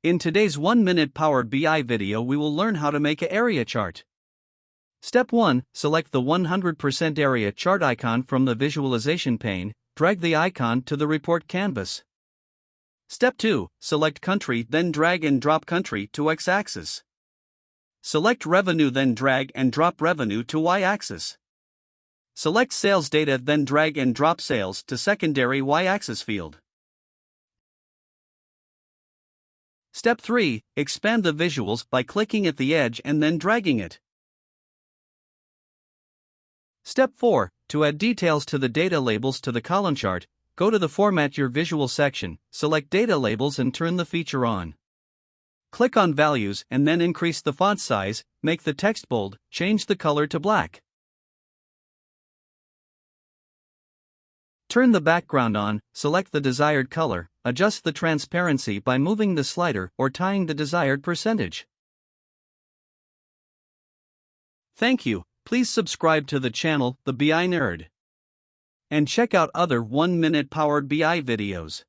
In today's 1-minute Power BI video, we will learn how to make an area chart. Step 1. Select the 100% area chart icon from the visualization pane, drag the icon to the report canvas. Step 2. Select country, then drag and drop country to x-axis. Select revenue, then drag and drop revenue to y-axis. Select sales data, then drag and drop sales to secondary y-axis field. Step 3. Expand the visuals by clicking at the edge and then dragging it. Step 4. To add details to the data labels to the column chart, go to the Format Your Visual section, select Data Labels and turn the feature on. Click on Values and then increase the font size, make the text bold, change the color to black. Turn the background on, select the desired color, adjust the transparency by moving the slider or tying the desired percentage. Thank you. Please subscribe to the channel, The BI Nerd, and check out other 1-minute Power BI videos.